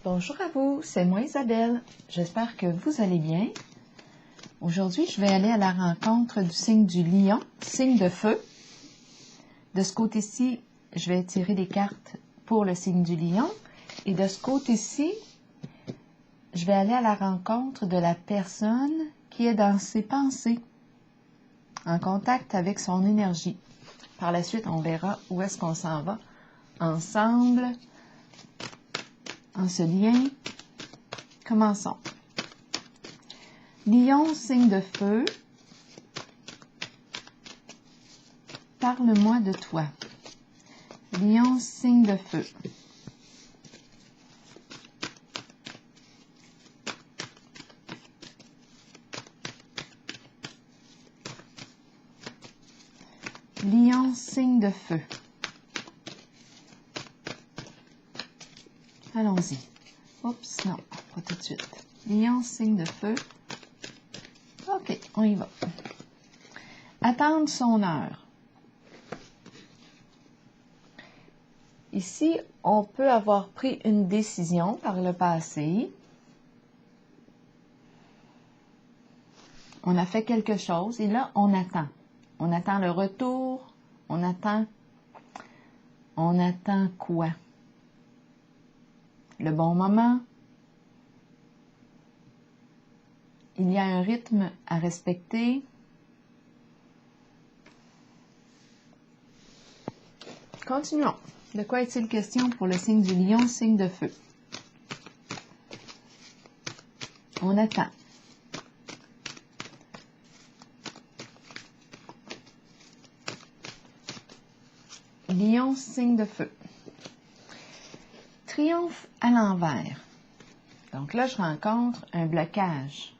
Bonjour à vous, c'est moi Isabelle. J'espère que vous allez bien. Aujourd'hui, je vais aller à la rencontre du signe du Lion, signe de feu. De ce côté-ci, je vais tirer des cartes pour le signe du Lion. Et de ce côté-ci, je vais aller à la rencontre de la personne qui est dans ses pensées, en contact avec son énergie. Par la suite, on verra où est-ce qu'on s'en va ensemble. En ce lien, commençons. Lion, signe de feu, parle-moi de toi. Lion, signe de feu. Lion, signe de feu. Allons-y. Oups, non, pas tout de suite. Lion, signe de feu. OK, on y va. Attendre son heure. Ici, on peut avoir pris une décision par le passé. On a fait quelque chose et là, on attend. On attend le retour. On attend quoi? Le bon moment. Il y a un rythme à respecter. Continuons. De quoi est-il question pour le signe du Lion, signe de feu? On attend. Lion, signe de feu. Triomphe à l'envers. Donc là, je rencontre un blocage.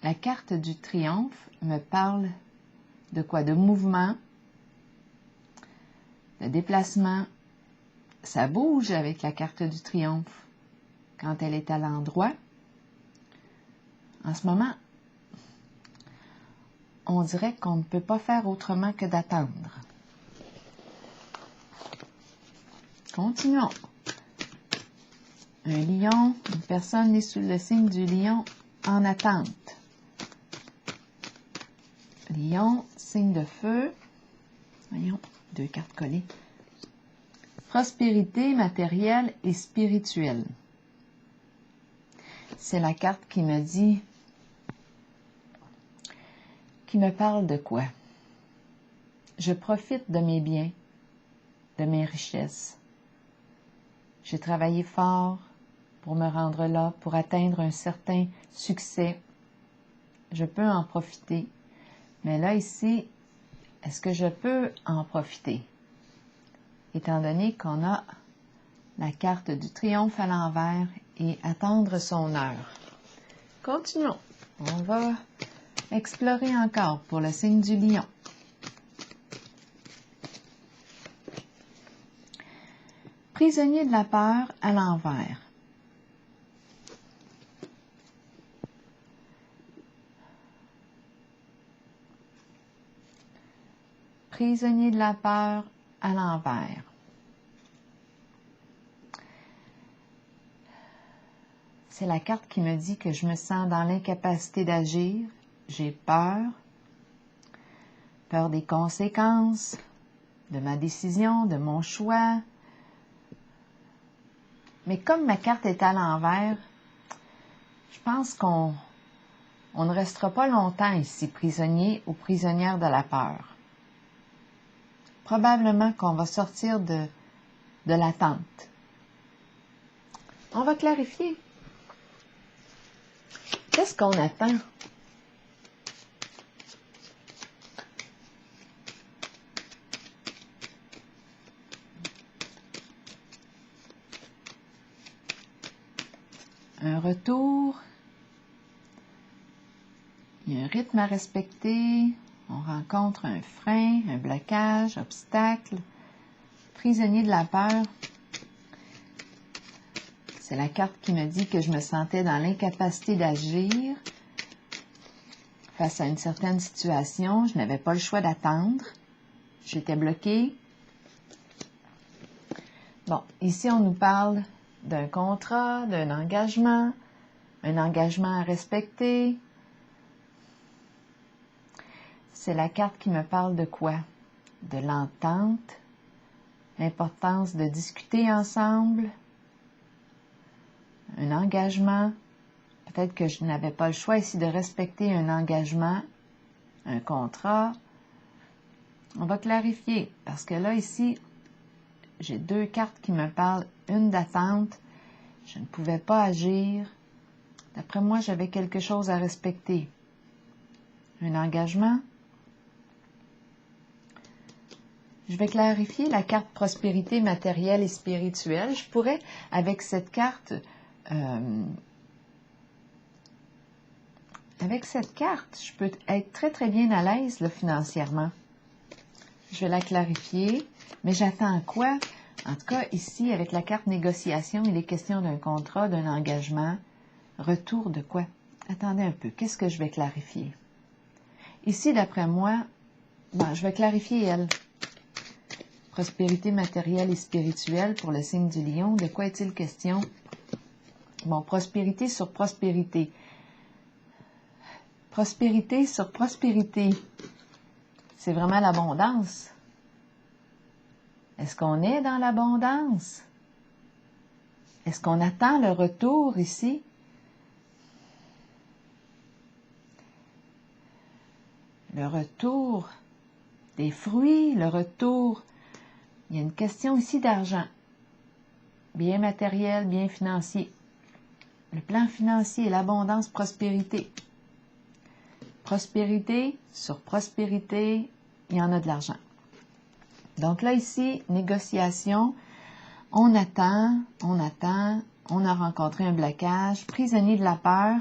La carte du triomphe me parle de quoi? De mouvement, de déplacement. Ça bouge avec la carte du triomphe quand elle est à l'endroit. En ce moment, on dirait qu'on ne peut pas faire autrement que d'attendre. Continuons. Un lion, une personne née sous le signe du lion en attente. Lion, signe de feu. Voyons, 2 cartes collées. Prospérité matérielle et spirituelle. C'est la carte qui me dit, qui me parle de quoi? Je profite de mes biens, de mes richesses. J'ai travaillé fort pour me rendre là, pour atteindre un certain succès. Je peux en profiter. Mais là, ici, est-ce que je peux en profiter? Étant donné qu'on a la carte du triomphe à l'envers et attendre son heure. Continuons. On va explorer encore pour le signe du Lion. Prisonnier de la peur à l'envers. Prisonnier de la peur à l'envers. C'est la carte qui me dit que je me sens dans l'incapacité d'agir. J'ai peur. Peur des conséquences, de ma décision, de mon choix. Mais comme ma carte est à l'envers, je pense qu'on ne restera pas longtemps ici, prisonnier ou prisonnière de la peur. Probablement qu'on va sortir de l'attente. On va clarifier. Qu'est-ce qu'on attend? Un retour. Il y a un rythme à respecter. On rencontre un frein, un blocage, obstacle. Prisonnier de la peur. C'est la carte qui me dit que je me sentais dans l'incapacité d'agir face à une certaine situation. Je n'avais pas le choix d'attendre. J'étais bloquée. Bon, ici, on nous parle d'un contrat, d'un engagement, un engagement à respecter. C'est la carte qui me parle de quoi? De l'entente, l'importance de discuter ensemble, un engagement. Peut-être que je n'avais pas le choix ici de respecter un engagement, un contrat. On va clarifier, parce que là, ici, j'ai deux cartes qui me parlent, une d'attente. Je ne pouvais pas agir. D'après moi, j'avais quelque chose à respecter. Un engagement. Je vais clarifier la carte prospérité matérielle et spirituelle. Je pourrais, avec cette carte, je peux être très, très bien à l'aise là, financièrement. Je vais la clarifier, mais j'attends quoi? En tout cas, ici, avec la carte négociation, il est question d'un contrat, d'un engagement. Retour de quoi? Attendez un peu, qu'est-ce que je vais clarifier? Ici, d'après moi, je vais clarifier elle. Prospérité matérielle et spirituelle pour le signe du lion. De quoi est-il question? Bon, prospérité sur prospérité. Prospérité sur prospérité. C'est vraiment l'abondance. Est-ce qu'on est dans l'abondance? Est-ce qu'on attend le retour ici? Le retour des fruits, le retour. Il y a une question ici d'argent. Bien matériel, bien financier. Le plan financier, l'abondance, prospérité. Prospérité sur prospérité, il y en a de l'argent. Donc là, ici, négociation, on attend, on a rencontré un blocage, prisonnier de la peur.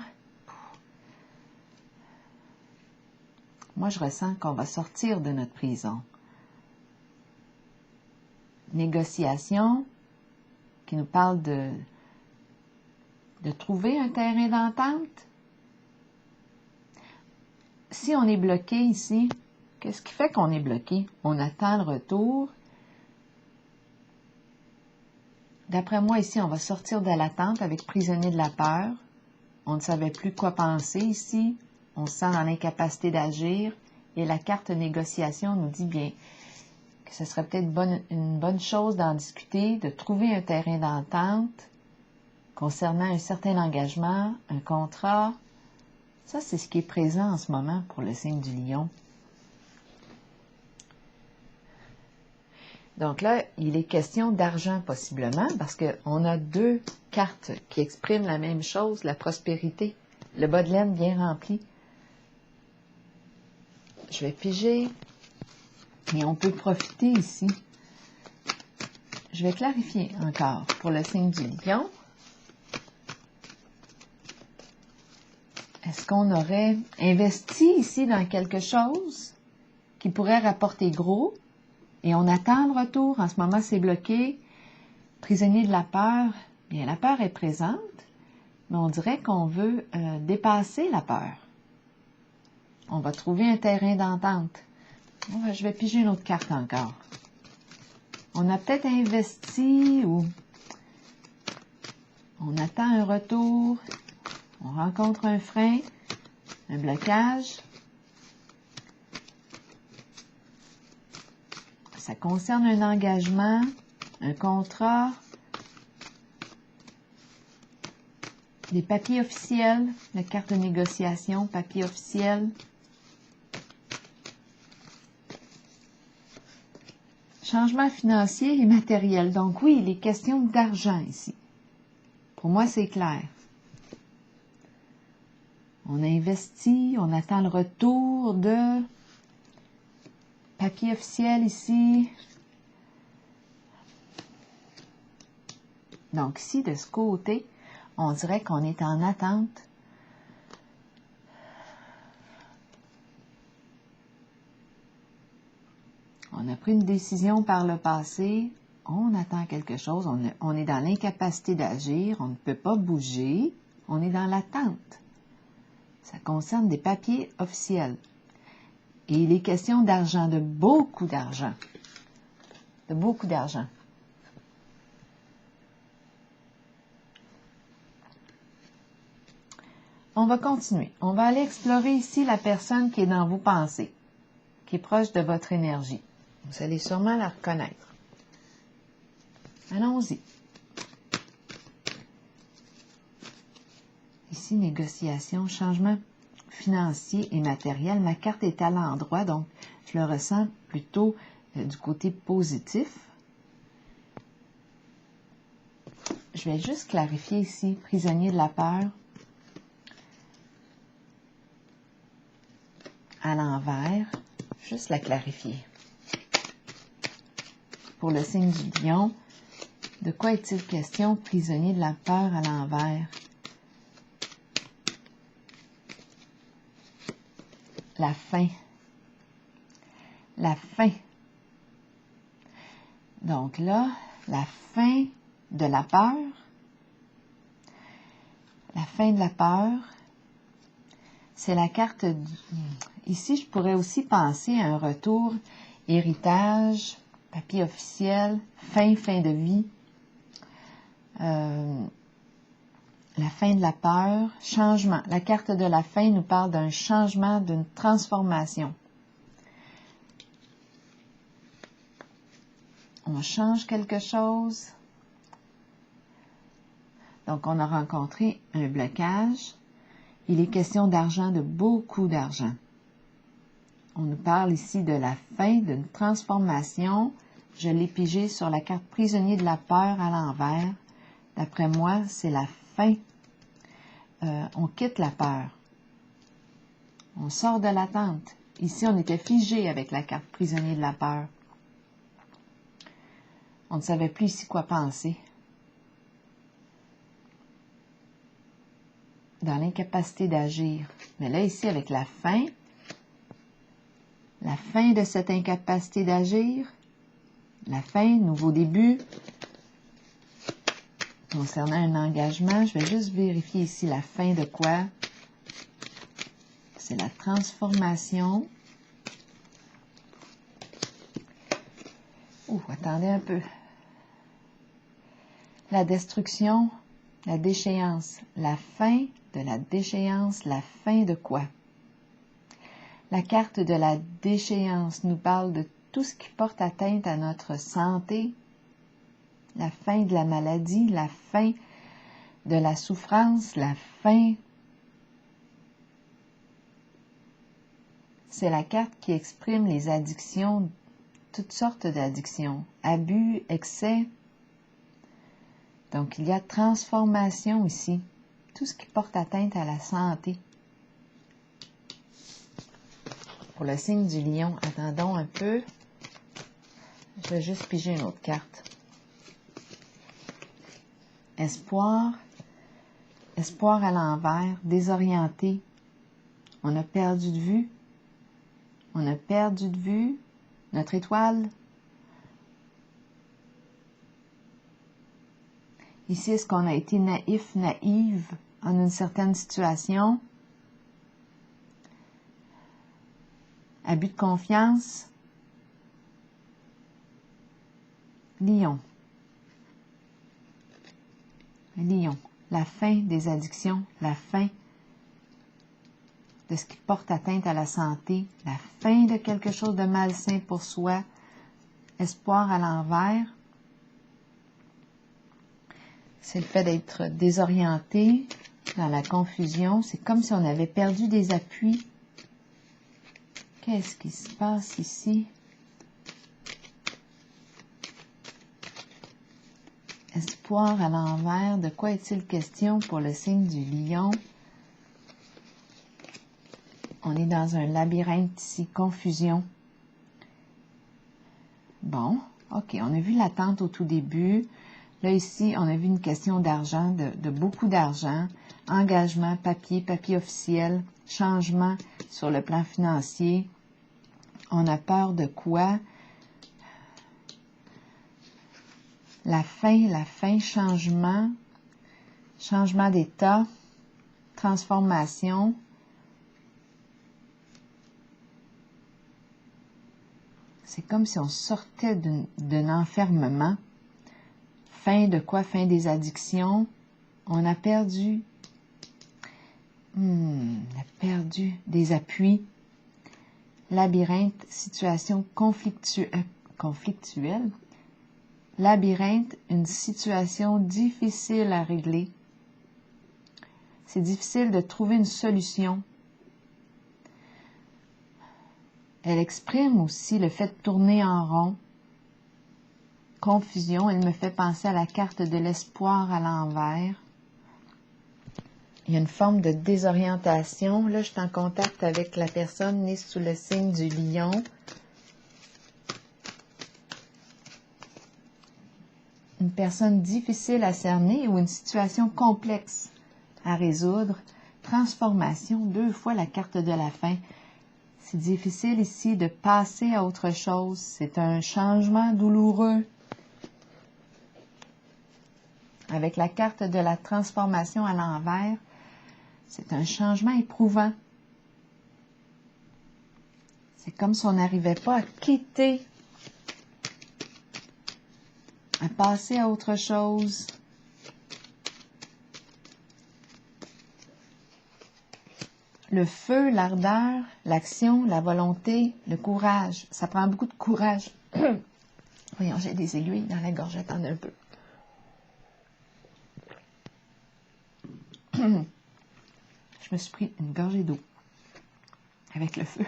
Moi, je ressens qu'on va sortir de notre prison. Négociation, qui nous parle de trouver un terrain d'entente. Si on est bloqué ici, qu'est-ce qui fait qu'on est bloqué? On attend le retour. D'après moi, ici, on va sortir de l'attente avec prisonnier de la peur. On ne savait plus quoi penser ici. On se sent dans l'incapacité d'agir. Et la carte négociation nous dit bien que ce serait peut-être une bonne chose d'en discuter, de trouver un terrain d'entente concernant un certain engagement, un contrat. Ça, c'est ce qui est présent en ce moment pour le signe du lion. Donc là, il est question d'argent possiblement, parce qu'on a deux cartes qui expriment la même chose, la prospérité. Le bas de laine bien rempli. Je vais piger, et on peut profiter ici. Je vais clarifier encore pour le signe du lion. Est-ce qu'on aurait investi ici dans quelque chose qui pourrait rapporter gros? Et on attend le retour. En ce moment, c'est bloqué. Prisonnier de la peur. Bien, la peur est présente, mais on dirait qu'on veut dépasser la peur. On va trouver un terrain d'entente. Je vais piger une autre carte encore. On a peut-être investi ou on attend un retour. On rencontre un frein, un blocage. Ça concerne un engagement, un contrat, des papiers officiels, la carte de négociation, papier officiel. Changement financier et matériel. Donc oui, il est question d'argent ici. Pour moi, c'est clair. On a investi, on attend le retour de papier officiel ici. Donc ici, de ce côté, on dirait qu'on est en attente. On a pris une décision par le passé, on attend quelque chose, on est dans l'incapacité d'agir, on ne peut pas bouger, on est dans l'attente. Ça concerne des papiers officiels. Et il est question d'argent, de beaucoup d'argent. De beaucoup d'argent. on va continuer. On va aller explorer ici la personne qui est dans vos pensées, qui est proche de votre énergie. Vous allez sûrement la reconnaître. Allons-y. Ici, négociation, changement financier et matériel. Ma carte est à l'endroit, donc je le ressens plutôt du côté positif. Je vais juste clarifier ici, prisonnier de la peur, à l'envers, juste la clarifier. Pour le signe du lion, de quoi est-il question, prisonnier de la peur à l'envers? La fin. La fin. Donc là, la fin de la peur. La fin de la peur, c'est la carte du... Ici, je pourrais aussi penser à un retour, héritage, papier officiel, fin de vie. La fin de la peur, changement. La carte de la fin nous parle d'un changement, d'une transformation. On change quelque chose. Donc, on a rencontré un blocage. Il est question d'argent, de beaucoup d'argent. On nous parle ici de la fin, d'une transformation. Je l'ai pigé sur la carte prisonnier de la peur à l'envers. D'après moi, c'est la fin. On quitte la peur. On sort de l'attente. Ici, on était figé avec la carte prisonnier de la peur. On ne savait plus ici quoi penser. Dans l'incapacité d'agir. Mais là, ici, avec la fin de cette incapacité d'agir, la fin, nouveau début, concernant un engagement, je vais juste vérifier ici la fin de quoi. C'est la transformation. Attendez un peu. La destruction, la déchéance, la fin de la déchéance, la fin de quoi? La carte de la déchéance nous parle de tout ce qui porte atteinte à notre santé, la fin de la maladie, la fin de la souffrance, la fin. C'est la carte qui exprime les addictions, toutes sortes d'addictions, abus, excès. Donc, il y a transformation ici, tout ce qui porte atteinte à la santé. Pour le signe du lion, attendons un peu. Je vais juste piger une autre carte. Espoir. Espoir à l'envers, désorienté. On a perdu de vue. On a perdu de vue notre étoile. Ici, est-ce qu'on a été naïf, naïve en une certaine situation? Abus de confiance. Lion. Lion. La fin des addictions, la fin de ce qui porte atteinte à la santé, la fin de quelque chose de malsain pour soi. Espoir à l'envers. C'est le fait d'être désorienté, dans la confusion. C'est comme si on avait perdu des appuis. Qu'est-ce qui se passe ici? Espoir à l'envers. De quoi est-il question pour le signe du lion? On est dans un labyrinthe ici, confusion. Bon, ok, on a vu l'attente au tout début. Là, ici, on a vu une question d'argent, de beaucoup d'argent, engagement, papier officiel, changement sur le plan financier. On a peur de quoi? La fin, changement d'état, transformation. C'est comme si on sortait d'un enfermement. Fin de quoi? Fin des addictions. On a perdu. a perdu des appuis. Labyrinthe, situation conflictuelle. Labyrinthe, une situation difficile à régler. C'est difficile de trouver une solution. Elle exprime aussi le fait de tourner en rond. Confusion, elle me fait penser à la carte de l'espoir à l'envers. Il y a une forme de désorientation. Là, je suis en contact avec la personne née sous le signe du lion. Une personne difficile à cerner ou une situation complexe à résoudre. Transformation, 2 fois la carte de la fin. C'est difficile ici de passer à autre chose. C'est un changement douloureux. Avec la carte de la transformation à l'envers, c'est un changement éprouvant. C'est comme si on n'arrivait pas à quitter, à passer à autre chose. Le feu, l'ardeur, l'action, la volonté, le courage. Ça prend beaucoup de courage. Voyons, j'ai des aiguilles dans la gorge, attendez un peu. Je me suis pris une gorgée d'eau avec le feu.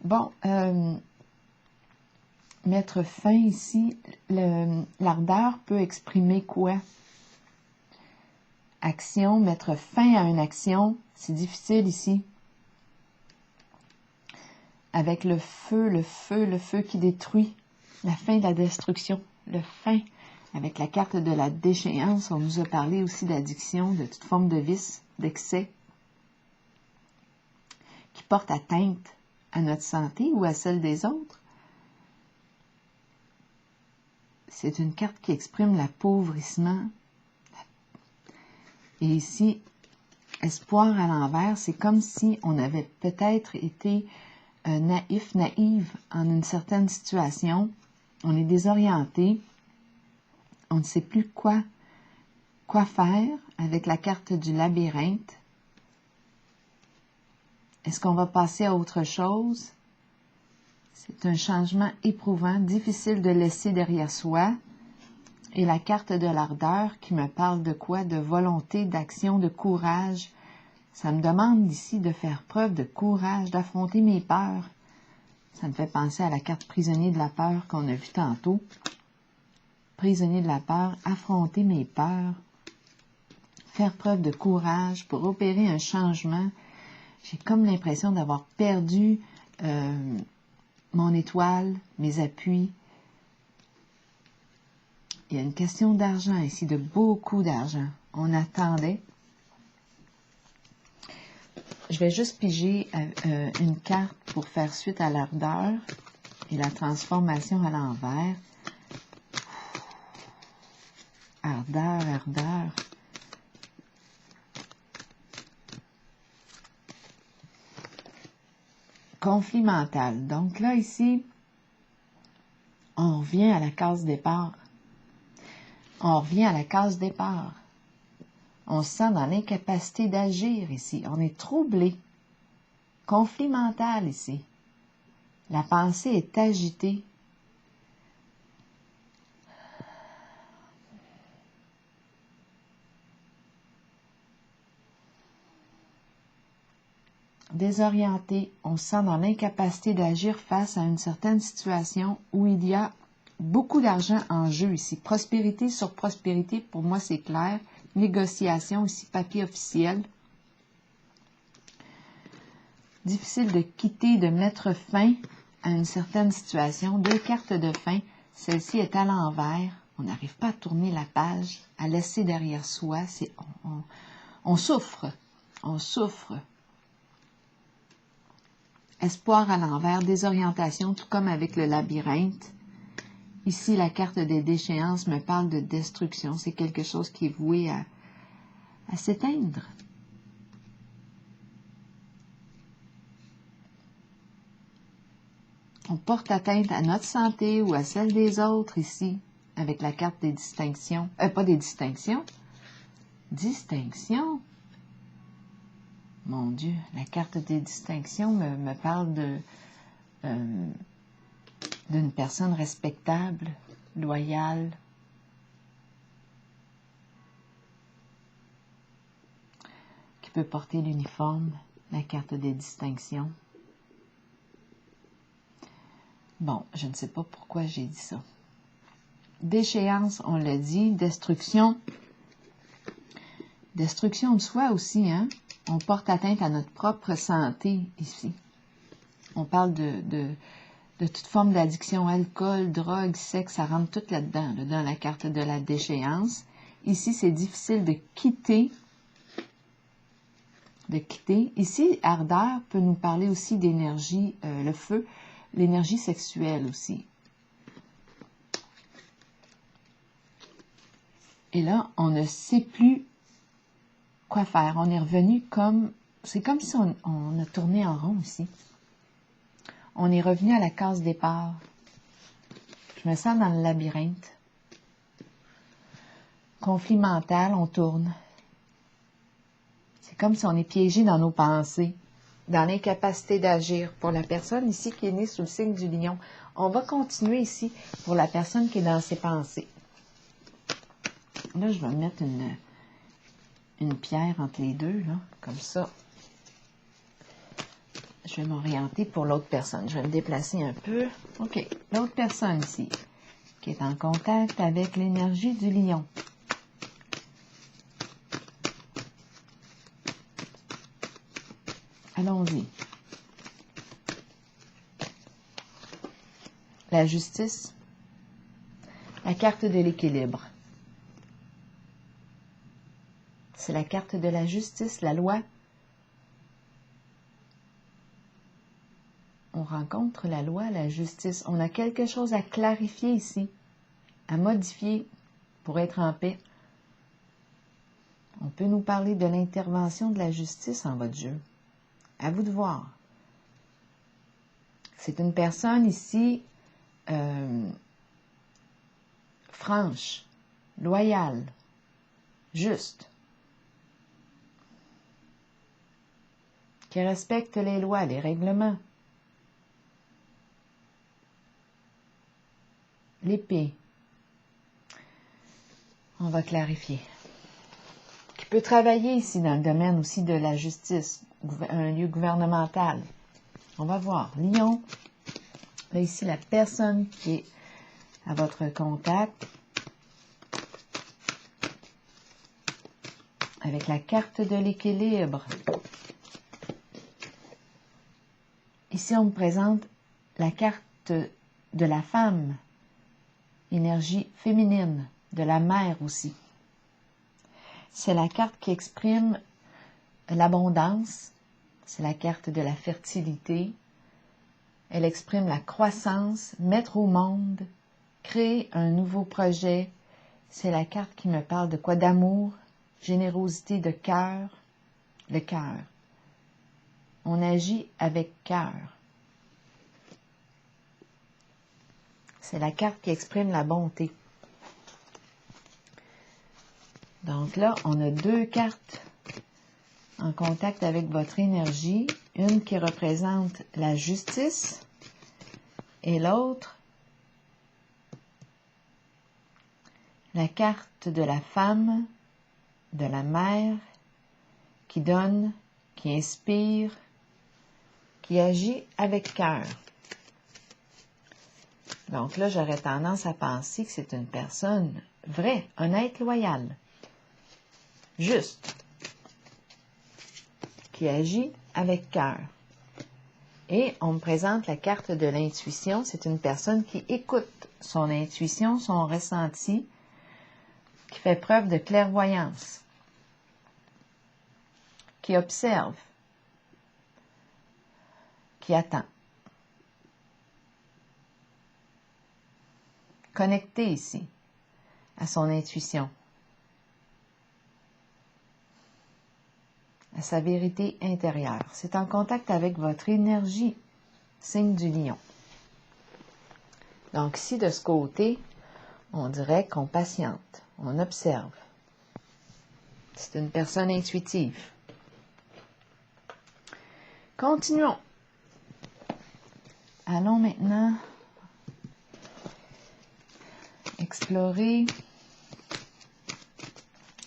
Bon, mettre fin ici, l'ardeur peut exprimer quoi? Action, mettre fin à une action, c'est difficile ici. Avec le feu qui détruit, la fin de la destruction, le fin. Avec la carte de la déchéance, on nous a parlé aussi d'addiction, de toute forme de vice, d'excès, qui porte atteinte à notre santé ou à celle des autres. C'est une carte qui exprime l'appauvrissement. Et ici, espoir à l'envers, c'est comme si on avait peut-être été naïve en une certaine situation. On est désorienté. On ne sait plus quoi faire avec la carte du labyrinthe. Est-ce qu'on va passer à autre chose? C'est un changement éprouvant, difficile de laisser derrière soi. Et la carte de l'ardeur qui me parle de quoi? De volonté, d'action, de courage. Ça me demande ici de faire preuve de courage, d'affronter mes peurs. Ça me fait penser à la carte prisonnier de la peur qu'on a vue tantôt. Prisonnier de la peur, affronter mes peurs. Faire preuve de courage pour opérer un changement. J'ai comme l'impression d'avoir perdu mon étoile, mes appuis. Il y a une question d'argent ici, de beaucoup d'argent. On attendait. Je vais juste piger une carte pour faire suite à l'ardeur et la transformation à l'envers. Ardeur. Conflit mental. Donc là, ici, on revient à la case départ. On revient à la case départ. On se sent dans l'incapacité d'agir ici. On est troublé. Conflit mental ici. La pensée est agitée. Désorienté, on se sent dans l'incapacité d'agir face à une certaine situation où il y a beaucoup d'argent en jeu ici. Prospérité sur prospérité, pour moi c'est clair. Négociation ici, papier officiel. Difficile de quitter, de mettre fin à une certaine situation. 2 cartes de fin. Celle-ci est à l'envers. On n'arrive pas à tourner la page, à laisser derrière soi. On souffre. On souffre. Espoir à l'envers, désorientation, tout comme avec le labyrinthe. Ici, la carte des déchéances me parle de destruction. C'est quelque chose qui est voué à s'éteindre. On porte atteinte à notre santé ou à celle des autres ici, avec la carte des distinctions. Pas des distinctions. Distinction. Mon Dieu, la carte des distinctions me parle d'une personne respectable, loyale, qui peut porter l'uniforme, la carte des distinctions. Bon, je ne sais pas pourquoi j'ai dit ça. Déchéance, on l'a dit, destruction. Destruction de soi aussi, hein? On porte atteinte à notre propre santé ici. On parle de toute forme d'addiction, alcool, drogue, sexe, ça rentre tout là-dedans, là, dans la carte de la déchéance. Ici, c'est difficile de quitter. Ici, ardeur peut nous parler aussi d'énergie, le feu, l'énergie sexuelle aussi. Et là, on ne sait plus quoi faire. On est revenu comme... C'est comme si on a tourné en rond ici. On est revenu à la case départ. Je me sens dans le labyrinthe. Conflit mental, on tourne. C'est comme si on est piégé dans nos pensées, dans l'incapacité d'agir. Pour la personne ici qui est née sous le signe du lion, on va continuer ici pour la personne qui est dans ses pensées. Là, je vais mettre une pierre entre les deux, là, comme ça. Je vais m'orienter pour l'autre personne. Je vais me déplacer un peu. OK. L'autre personne ici, qui est en contact avec l'énergie du lion. Allons-y. La justice. La carte de l'équilibre. C'est la carte de la justice, la loi. On rencontre la loi, la justice. On a quelque chose à clarifier ici, à modifier pour être en paix. On peut nous parler de l'intervention de la justice en votre jeu. À vous de voir. C'est une personne ici franche, loyale, juste, qui respecte les lois, les règlements. L'épée. On va clarifier. Qui peut travailler ici dans le domaine aussi de la justice, un lieu gouvernemental. On va voir. Lion. Là, ici, la personne qui est à votre contact. Avec la carte de l'équilibre. Ici, on me présente la carte de la femme. Énergie féminine, de la mère aussi. C'est la carte qui exprime l'abondance, c'est la carte de la fertilité. Elle exprime la croissance, mettre au monde, créer un nouveau projet. C'est la carte qui me parle de quoi? D'amour, générosité, de cœur, le cœur. On agit avec cœur. C'est la carte qui exprime la bonté. Donc là, on a deux cartes en contact avec votre énergie. Une qui représente la justice et l'autre, la carte de la femme, de la mère, qui donne, qui inspire, qui agit avec cœur. Donc là, j'aurais tendance à penser que c'est une personne vraie, honnête, loyale, juste, qui agit avec cœur. Et on me présente la carte de l'intuition. C'est une personne qui écoute son intuition, son ressenti, qui fait preuve de clairvoyance, qui observe, qui attend. Connecté ici à son intuition, à sa vérité intérieure. C'est en contact avec votre énergie, signe du lion. Donc ici, de ce côté, on dirait qu'on patiente, on observe. C'est une personne intuitive. Continuons. Allons maintenant explorer.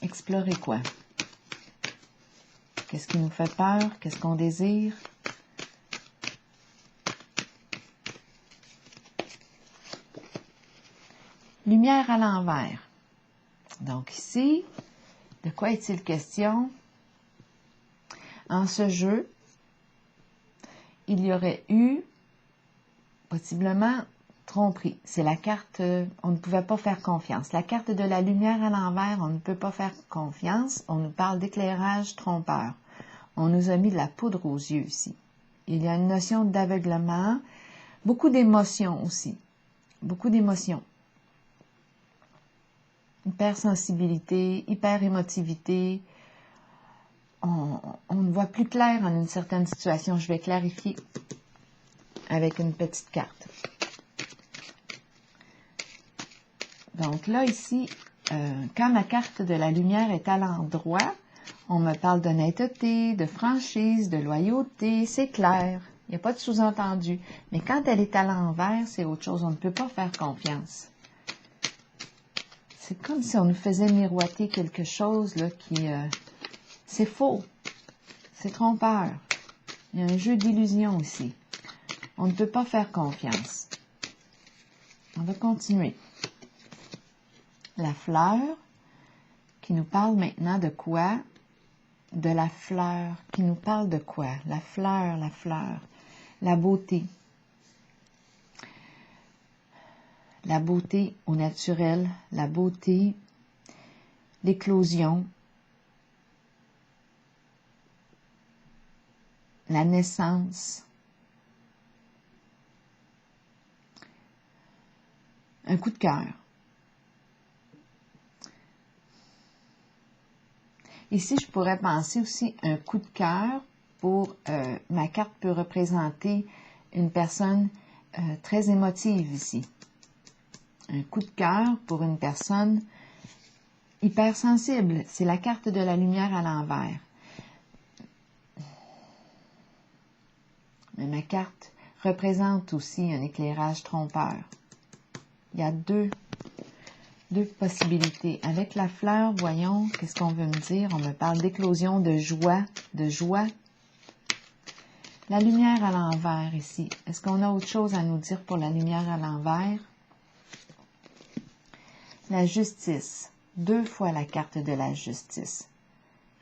Explorer quoi? Qu'est-ce qui nous fait peur? Qu'est-ce qu'on désire? Lumière à l'envers. Donc ici, de quoi est-il question? En ce jeu, il y aurait eu possiblement tromperie. C'est la carte, on ne pouvait pas faire confiance. La carte de la lumière à l'envers, on ne peut pas faire confiance. On nous parle d'éclairage trompeur. On nous a mis de la poudre aux yeux ici. Il y a une notion d'aveuglement, beaucoup d'émotions aussi. Beaucoup d'émotions. Hypersensibilité, hyperémotivité. On ne voit plus clair en une certaine situation. Je vais clarifier avec une petite carte. Donc là, ici, quand la carte de la lumière est à l'endroit, on me parle d'honnêteté, de franchise, de loyauté, c'est clair. Il n'y a pas de sous-entendu. Mais quand elle est à l'envers, c'est autre chose. On ne peut pas faire confiance. C'est comme si on nous faisait miroiter quelque chose là, qui... c'est faux. C'est trompeur. Il y a un jeu d'illusion ici. On ne peut pas faire confiance. On va continuer. La fleur, qui nous parle maintenant de quoi? De la fleur, qui nous parle de quoi? La fleur, la beauté. La beauté au naturel, la beauté, l'éclosion, la naissance. Un coup de cœur. Ici, je pourrais penser aussi un coup de cœur pour, ma carte peut représenter une personne très émotive ici. Un coup de cœur pour une personne hypersensible. C'est la carte de la lumière à l'envers. Mais ma carte représente aussi un éclairage trompeur. Il y a deux possibilités. Avec la fleur, voyons, qu'est-ce qu'on veut me dire? On me parle d'éclosion, de joie, La lumière à l'envers ici. Est-ce qu'on a autre chose à nous dire pour la lumière à l'envers? La justice. 2 fois la carte de la justice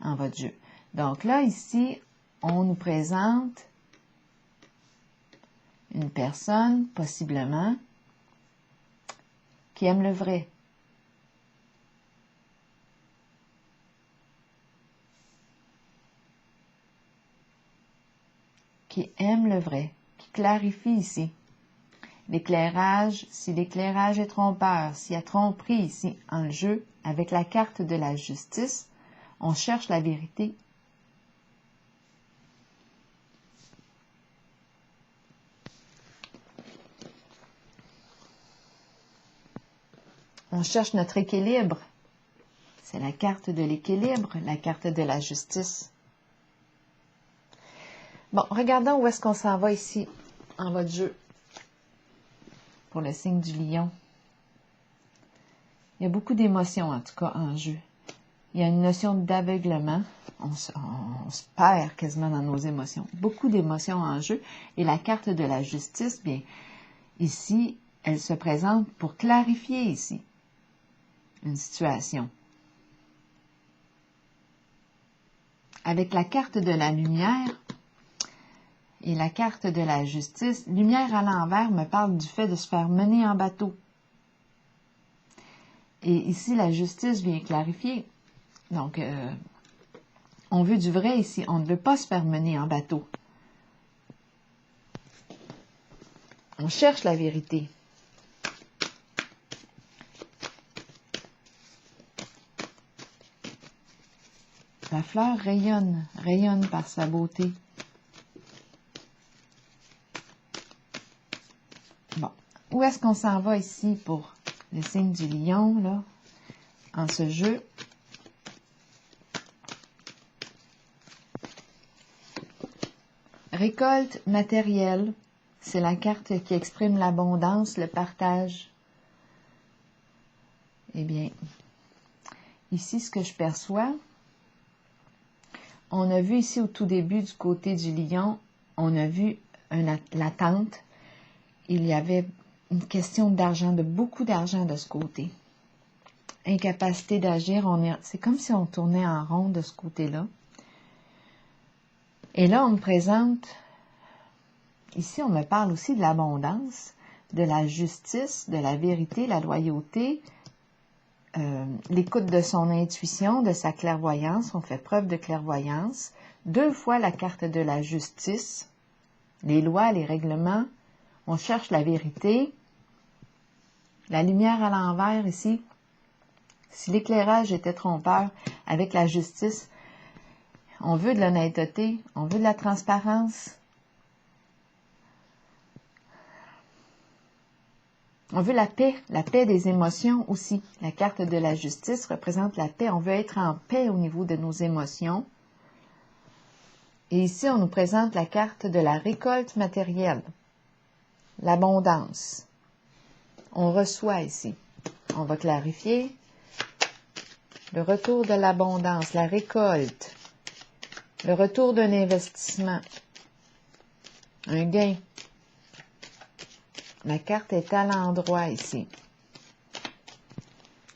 en votre jeu. Donc là, ici, on nous présente une personne, possiblement, qui aime le vrai. Qui aime le vrai, qui clarifie ici. L'éclairage, si l'éclairage est trompeur, s'il y a tromperie ici en jeu, avec la carte de la justice, on cherche la vérité. On cherche notre équilibre. C'est la carte de l'équilibre, la carte de la justice. Bon, regardons où est-ce qu'on s'en va ici, en votre jeu, pour le signe du lion. Il y a beaucoup d'émotions, en tout cas, en jeu. Il y a une notion d'aveuglement. On se perd quasiment dans nos émotions. Beaucoup d'émotions en jeu. Et la carte de la justice, bien, ici, elle se présente pour clarifier ici une situation. Avec la carte de la lumière et la carte de la justice, lumière à l'envers me parle du fait de se faire mener en bateau. Et ici, la justice vient clarifier. Donc, on veut du vrai ici. On ne veut pas se faire mener en bateau. On cherche la vérité. La fleur rayonne par sa beauté. Bon, où est-ce qu'on s'en va ici pour le signe du lion, là, en ce jeu? Récolte matérielle, c'est la carte qui exprime l'abondance, le partage. Eh bien, ici, ce que je perçois, on a vu ici au tout début du côté du lion, on a vu l'attente. Il y avait une question d'argent, de beaucoup d'argent de ce côté. Incapacité d'agir, c'est comme si on tournait en rond de ce côté-là. Et là, on me présente, ici, on me parle aussi de l'abondance, de la justice, de la vérité, la loyauté, l'écoute de son intuition, de sa clairvoyance. On fait preuve de clairvoyance. 2 fois la carte de la justice, les lois, les règlements. On cherche la vérité. La lumière à l'envers ici. Si l'éclairage était trompeur, avec la justice, on veut de l'honnêteté, on veut de la transparence. On veut la paix des émotions aussi. La carte de la justice représente la paix. On veut être en paix au niveau de nos émotions. Et ici, on nous présente la carte de la récolte matérielle, l'abondance. On reçoit ici. On va clarifier. Le retour de l'abondance, la récolte, le retour d'un investissement, un gain. Ma carte est à l'endroit ici.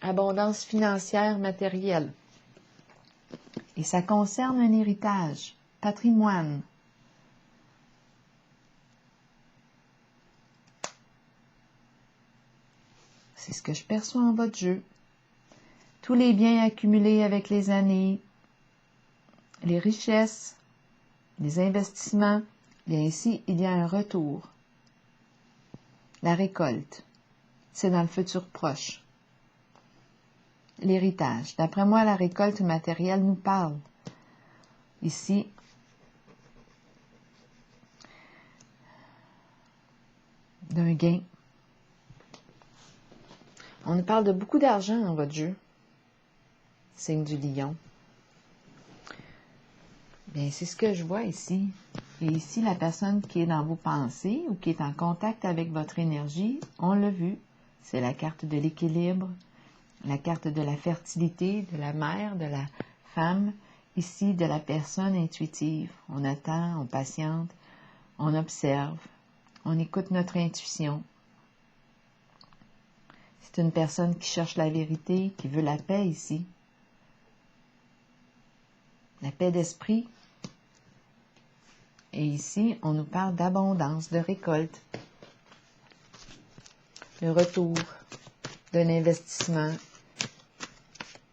Abondance financière, matérielle. Et ça concerne un héritage, patrimoine. C'est ce que je perçois en votre jeu. Tous les biens accumulés avec les années, les richesses, les investissements, bien ici, il y a un retour. La récolte, c'est dans le futur proche. L'héritage. D'après moi, la récolte matérielle nous parle. Ici, d'un gain. On nous parle de beaucoup d'argent dans votre jeu. Signe du lion. Bien, c'est ce que je vois ici. Et ici, la personne qui est dans vos pensées ou qui est en contact avec votre énergie, on l'a vu, c'est la carte de l'équilibre, la carte de la fertilité, de la mère, de la femme, ici, de la personne intuitive. On attend, on patiente, on observe, on écoute notre intuition. C'est une personne qui cherche la vérité, qui veut la paix ici. La paix d'esprit. Et ici, on nous parle d'abondance, de récolte. Le retour d'un investissement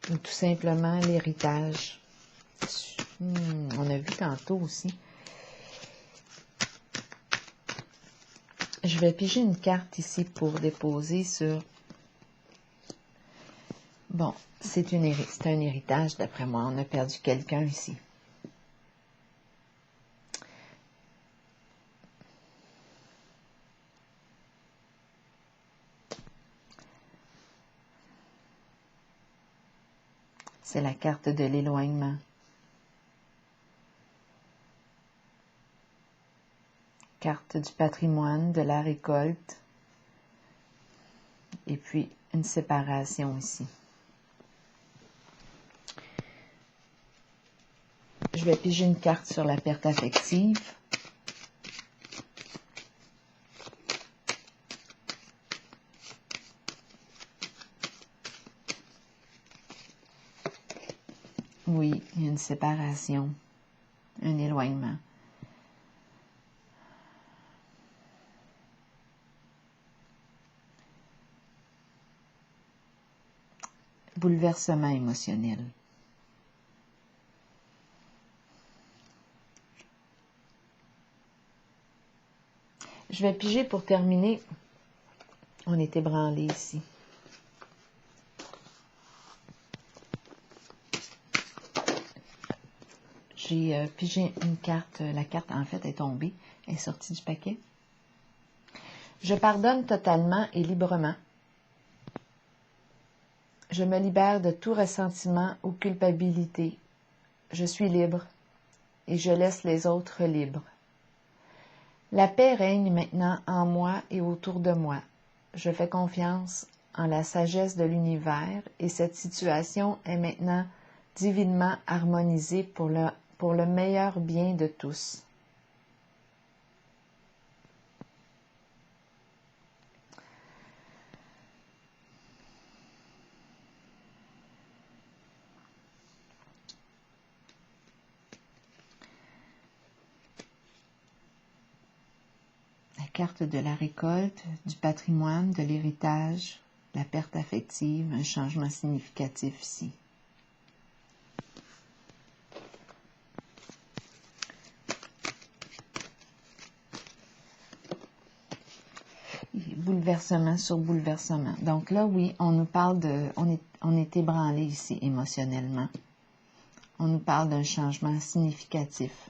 ou tout simplement l'héritage. On a vu tantôt aussi. Je vais piger une carte ici pour déposer sur... Bon, c'est un héritage d'après moi. On a perdu quelqu'un ici. C'est la carte de l'éloignement. Carte du patrimoine, de la récolte. Et puis, une séparation ici. Je vais piger une carte sur la perte affective. Oui, il y a une séparation, un éloignement. Bouleversement émotionnel. Je vais piger pour terminer. On est ébranlé ici. J'ai pigé une carte. La carte, en fait, est tombée. Elle est sortie du paquet. Je pardonne totalement et librement. Je me libère de tout ressentiment ou culpabilité. Je suis libre et je laisse les autres libres. La paix règne maintenant en moi et autour de moi. Je fais confiance en la sagesse de l'univers et cette situation est maintenant divinement harmonisée pour le meilleur bien de tous. La carte de la récolte, du patrimoine, de l'héritage, la perte affective, un changement significatif ici. Bouleversement sur bouleversement. Donc là, oui, on nous parle on est ébranlé ici émotionnellement. On nous parle d'un changement significatif.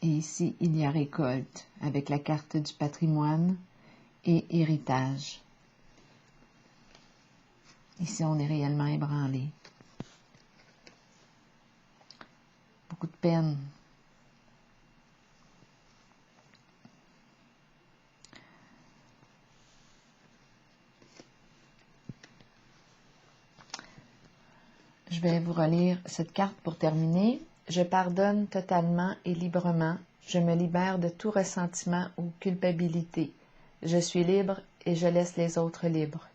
Et ici, il y a récolte avec la carte du patrimoine et héritage. Ici, on est réellement ébranlé. Beaucoup de peine. Je vais vous relire cette carte pour terminer. Je pardonne totalement et librement. Je me libère de tout ressentiment ou culpabilité. Je suis libre et je laisse les autres libres.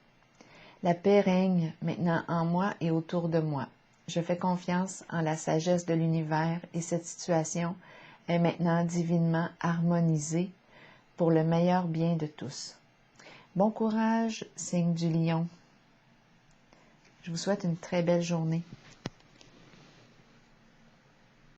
La paix règne maintenant en moi et autour de moi. Je fais confiance en la sagesse de l'univers et cette situation est maintenant divinement harmonisée pour le meilleur bien de tous. Bon courage, signe du lion. Je vous souhaite une très belle journée.